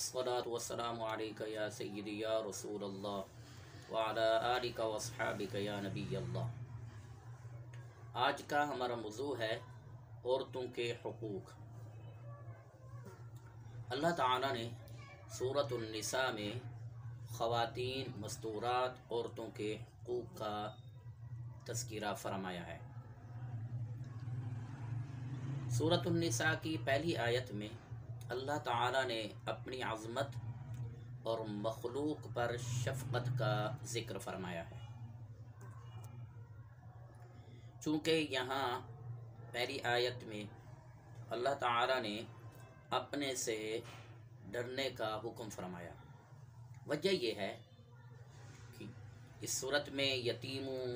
الصلاة والسلام علیکہ یا سیدی یا رسول اللہ وعلی آلک و اصحابک یا نبی اللہ۔ آج کا ہمارا موضوع ہے عورتوں کے حقوق۔ اللہ تعالیٰ نے سورۃ النساء میں خواتین مستورات عورتوں کے حقوق کا تذکرہ فرمایا ہے۔ سورۃ النساء کی پہلی آیت میں اللہ تعالیٰ نے اپنی عظمت اور مخلوق پر شفقت کا ذکر فرمایا ہے۔ چونکہ یہاں پہلی آیت میں اللہ تعالیٰ نے اپنے سے ڈرنے کا حکم فرمایا، وجہ یہ ہے کہ اس صورت میں یتیموں،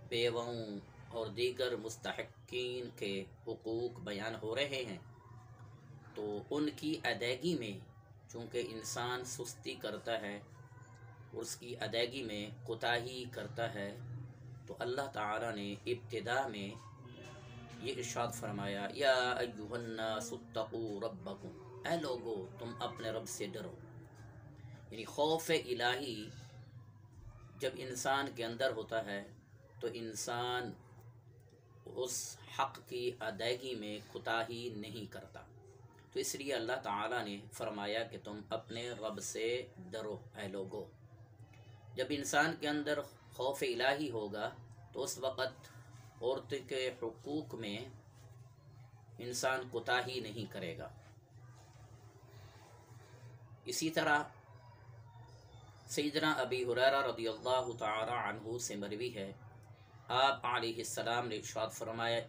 بیووں اور دیگر مستحقین کے حقوق بیان ہو رہے ہیں، تو ان کی ادائیگی میں چونکہ انسان سستی کرتا ہے، اس کی ادائیگی میں کوتاہی کرتا ہے، تو اللہ تعالیٰ نے ابتدا میں یہ ارشاد فرمایا، یا ایھا الناس اتقوا ربکم، اے لوگو تم اپنے رب سے ڈرو۔ یعنی خوف الہی جب انسان کے اندر ہوتا ہے تو انسان اس حق کی ادائیگی میں کوتاہی نہیں کرتا، تو اس لیے اللہ تعالیٰ نے فرمایا کہ تم اپنے رب سے ڈرو اے لوگو۔ جب انسان کے اندر خوف الہی ہوگا تو اس وقت عورت کے حقوق میں انسان کوتاہی نہیں کرے گا۔ اسی طرح سیدنا ابی ہریرہ رضی اللہ تعالی عنہ سے مروی ہے، آپ علیہ السلام نے ارشاد فرمایا،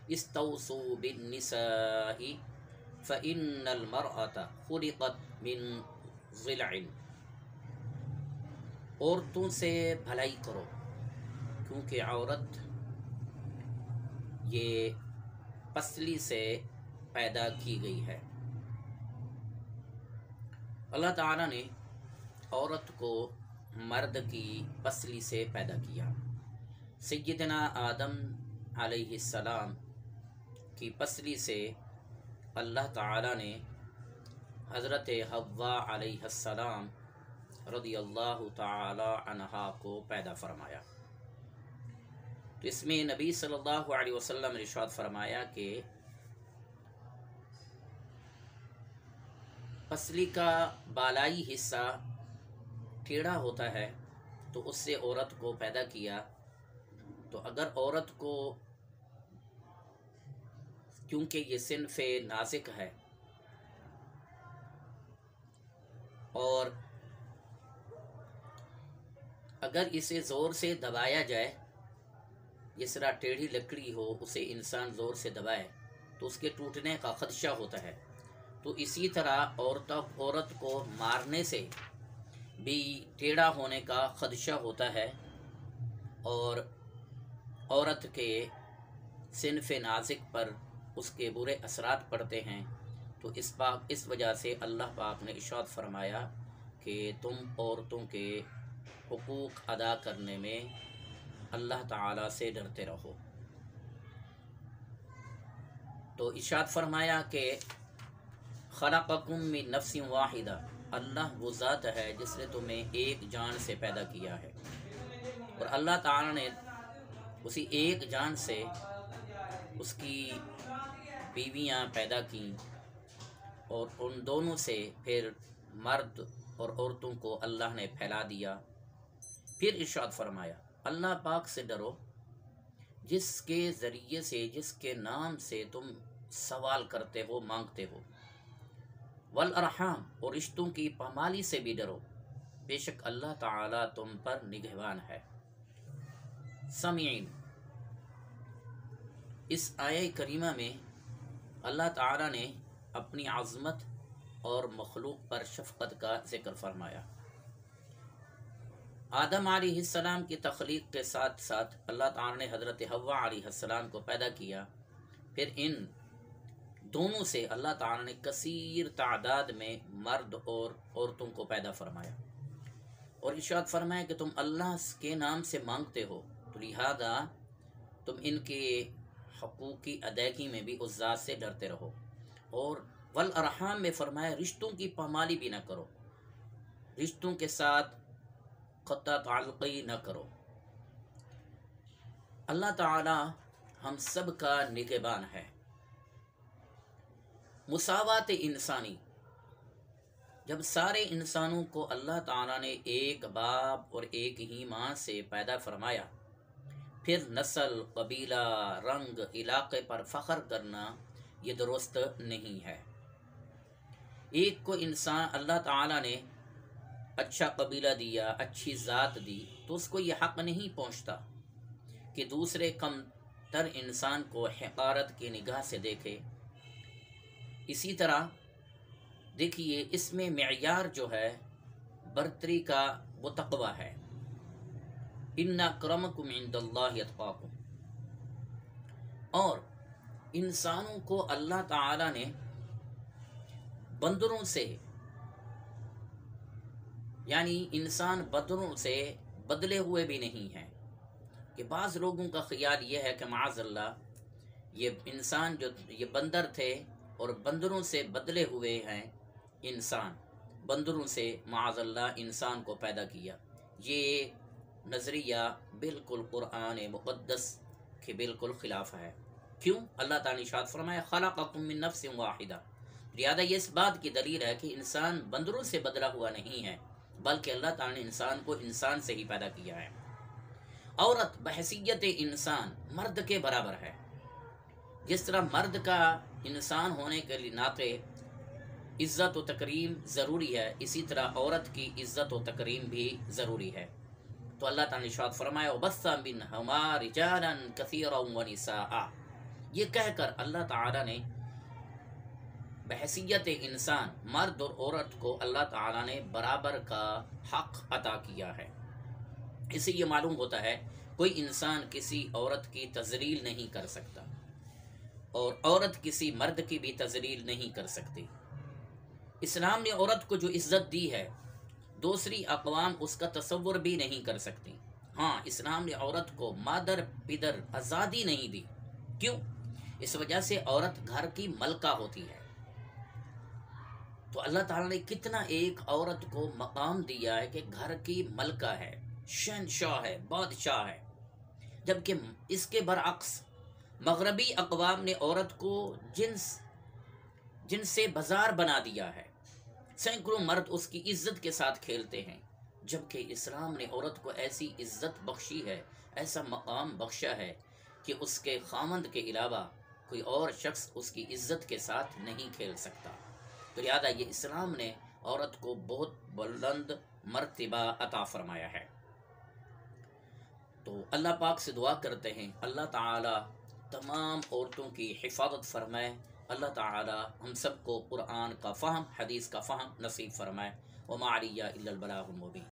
استوصوا بالنساء فإن المرأة خلقت من ضلع، عورتوں سے بھلائی کرو کیونکہ عورت یہ پسلی سے پیدا کی گئی ہے۔ اللہ تعالیٰ نے عورت کو مرد کی پسلی سے پیدا کیا۔ سیدنا آدم علیہ السلام کی پسلی سے اللہ تعالیٰ نے حضرت حوا علیہ السلام رضی اللہ تعالی عنہا کو پیدا فرمایا۔ تو اس میں نبی صلی اللہ علیہ وسلم نے ارشاد فرمایا کہ پسلی کا بالائی حصہ ٹیڑھا ہوتا ہے، تو اس سے عورت کو پیدا کیا۔ تو اگر عورت کو، کیونکہ یہ صنف نازک ہے اور اگر اسے زور سے دبایا جائے، جس طرح ٹیڑھی لکڑی ہو اسے انسان زور سے دبائے تو اس کے ٹوٹنے کا خدشہ ہوتا ہے، تو اسی طرح عورت کو مارنے سے بھی ٹیڑھا ہونے کا خدشہ ہوتا ہے اور عورت کے صنف نازک پر اس کے برے اثرات پڑتے ہیں۔ تو اس وجہ سے اللہ پاک نے ارشاد فرمایا کہ تم عورتوں کے حقوق ادا کرنے میں اللہ تعالیٰ سے ڈرتے رہو۔ تو ارشاد فرمایا کہ خلقکم من نفس واحدہ، اللہ وہ ذات ہے جس نے تمہیں ایک جان سے پیدا کیا ہے، اور اللہ تعالیٰ نے اسی ایک جان سے اس کی بیویاں پیدا کیں، اور ان دونوں سے پھر مرد اور عورتوں کو اللہ نے پھیلا دیا۔ پھر ارشاد فرمایا، اللہ پاک سے ڈرو جس کے ذریعے سے، جس کے نام سے تم سوال کرتے ہو، مانگتے ہو، والارحام، اور رشتوں کی پامالی سے بھی ڈرو، بے شک اللہ تعالیٰ تم پر نگہبان ہے۔ سامعین، اس آیہ کریمہ میں اللہ تعالیٰ نے اپنی عظمت اور مخلوق پر شفقت کا ذکر فرمایا۔ آدم علیہ السلام کی تخلیق کے ساتھ ساتھ اللہ تعالیٰ نے حضرت حوا علیہ السلام کو پیدا کیا، پھر ان دونوں سے اللہ تعالیٰ نے کثیر تعداد میں مرد اور عورتوں کو پیدا فرمایا، اور ارشاد فرمایا کہ تم اللہ کے نام سے مانگتے ہو، تو لہذا تم ان کے حقوق کی ادائیگی میں بھی اس ذات سے ڈرتے رہو۔ اور والارحام میں فرمایا رشتوں کی پامالی بھی نہ کرو، رشتوں کے ساتھ قطع تعلقی نہ کرو۔ اللہ تعالی ہم سب کا نگہبان ہے۔ مساوات انسانی، جب سارے انسانوں کو اللہ تعالیٰ نے ایک باپ اور ایک ہی ماں سے پیدا فرمایا، پھر نسل، قبیلہ، رنگ، علاقے پر فخر کرنا یہ درست نہیں ہے۔ ایک کو انسان اللہ تعالیٰ نے اچھا قبیلہ دیا، اچھی ذات دی، تو اس کو یہ حق نہیں پہنچتا کہ دوسرے کم تر انسان کو حقارت کی نگاہ سے دیکھے۔ اسی طرح دیکھیے اس میں معیار جو ہے برتری کا وہ تقوی ہے، ان اکرمکم عند اللہ اتقاکم۔ اور انسانوں کو اللہ تعالی نے بندروں سے، یعنی انسان بندروں سے بدلے ہوئے بھی نہیں ہیں، کہ بعض لوگوں کا خیال یہ ہے کہ معاذ اللہ یہ انسان جو یہ بندر تھے اور بندروں سے بدلے ہوئے ہیں، انسان بندروں سے معاذ اللہ انسان کو پیدا کیا۔ یہ نظریہ بالکل قرآن مقدس کے بالکل خلاف ہے۔ کیوں؟ اللہ تعالیٰ نے ارشاد فرمایا خلقکم من نفس واحدہ، لہذا یہ اس بات کی دلیل ہے کہ انسان بندروں سے بدلا ہوا نہیں ہے، بلکہ اللہ تعالیٰ نے انسان کو انسان سے ہی پیدا کیا ہے۔ عورت بحیثیت انسان مرد کے برابر ہے، جس طرح مرد کا انسان ہونے کے ناطے عزت و تکریم ضروری ہے، اسی طرح عورت کی عزت و تکریم بھی ضروری ہے۔ تو اللہ تعالیٰ نے ارشاد فرمایا وَبَثَّ مِنْهُمَا رِجَالًا كَثِيرًا وَنِسَاءً، یہ کہہ کر اللہ تعالیٰ نے بحیثیت انسان مرد اور عورت کو اللہ تعالیٰ نے برابر کا حق عطا کیا ہے۔ اس سے یہ معلوم ہوتا ہے کوئی انسان کسی عورت کی تذلیل نہیں کر سکتا اور عورت کسی مرد کی بھی تذلیل نہیں کر سکتی۔ اسلام نے عورت کو جو عزت دی ہے دوسری اقوام اس کا تصور بھی نہیں کر سکتی۔ ہاں، اسلام نے عورت کو مادر پدر آزادی نہیں دی۔ کیوں؟ اس وجہ سے عورت گھر کی ملکہ ہوتی ہے۔ تو اللہ تعالیٰ نے کتنا ایک عورت کو مقام دیا ہے کہ گھر کی ملکہ ہے، شہنشاہ ہے، بادشاہ ہے، جبکہ اس کے برعکس مغربی اقوام نے عورت کو جن سے بازار بنا دیا ہے، سینکڑوں مرد اس کی عزت کے ساتھ کھیلتے ہیں، جبکہ اسلام نے عورت کو ایسی عزت بخشی ہے، ایسا مقام بخشا ہے کہ اس کے خامند کے علاوہ کوئی اور شخص اس کی عزت کے ساتھ نہیں کھیل سکتا۔ تو لہذا یہ اسلام نے عورت کو بہت بلند مرتبہ عطا فرمایا ہے۔ تو اللہ پاک سے دعا کرتے ہیں اللہ تعالی تمام عورتوں کی حفاظت فرمائے، اللہ تعالی ہم سب کو قرآن کا فہم، حدیث کا فہم نصیب فرمائے۔ وما علی الا البلاغ المبین۔